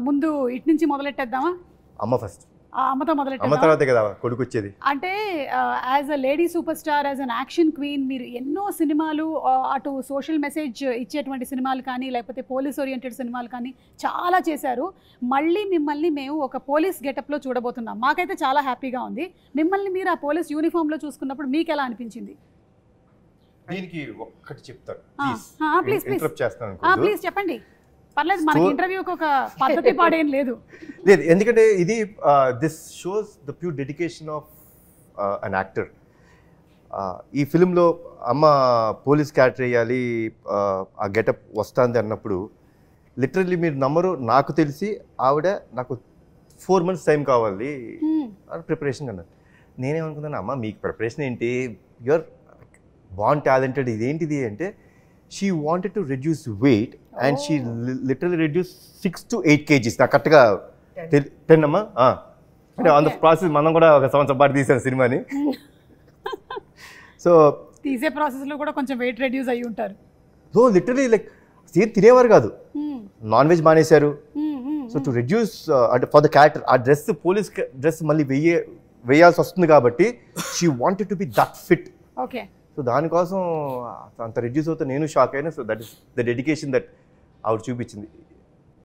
ముందు ఇటు నుంచి మొదలెట్టేద్దామా? అమ్మ ఫస్ట్. అమ్మతో మొదలెట్టాం. అమ్మ తర్వాతే కదా కొడుకు వచ్చేది. అంటే as a lady super star, as an action queen, మీరు ఎన్నో సినిమాలు, అటు సోషల్ మెసేజ్ ఇచ్చేటువంటి సినిమాలు కానీ, లేకపోతే పోలీస్ ఓరియంటెడ్ సినిమాలు కానీ చాలా చేశారు. మళ్ళీ మిమ్మల్ని మేము ఒక పోలీస్ గెటప్లో చూడబోతున్నాం. మాకైతే చాలా హ్యాపీగా ఉంది. మిమ్మల్ని మీరు ఆ పోలీస్ యూనిఫామ్లో చూసుకున్నప్పుడు మీకు ఎలా అనిపించింది? దీనికి ఒక్కటి చెప్తాను ప్లీజ్ ఇంటరప్ట్ చేస్తాను. ప్లీజ్ చెప్పండి, పర్లేదు. మనకి ఇంటర్వ్యూకి ఒక పద్ధతి పాడేం లేదు. లేదు, ఎందుకంటే ఇది this shows the pure dedication of an actor. ఈ ఫిలింలో అమ్మ పోలీస్ క్యారెక్టర్ వేయాలి, ఆ గెటప్ వస్తుంది అన్నప్పుడు లిటరల్లీ మీరు నమ్మరు, నాకు తెలిసి ఆవిడ నాకు 4 months టైం కావాలి ప్రిపరేషన్ అన్నారు. నేనేమనుకున్నాను, అమ్మ మీకు ప్రిపరేషన్ ఏంటి, యువర్ బాన్ టాలెంటెడ్, ఇదేంటిది అంటే she wanted to reduce weight and she literally reduce 6 to 8 kgs. నాకు కరెక్ట్గా 10 అమ్మా. అంటే ఆన్ ద ప్రాసెస్ మనం కూడా ఒక సంవత్సరం పాటు తీసాను సినిమాని. సో తీసే ప్రాసెస్లో కూడా కొంచెం వెయిట్ రెడ్యూస్ అయ్యి ఉంటారు. సో లిటరలీ లైక్ తినేవారు కాదు, నాన్ వెజ్ మానేశారు. సో టు రెడ్యూస్ అంటే ఫర్ ద క్యారెక్టర్, ఆ డ్రెస్ పోలీస్ డ్రెస్ మళ్ళీ వేయాల్సి వస్తుంది కాబట్టి she wanted to be that fit. Okay. So దానికోసం అంత రెడ్యూస్ అవుతే నేను షాక్ అయినా. So that is the dedication that ఆవిడ చూపించింది.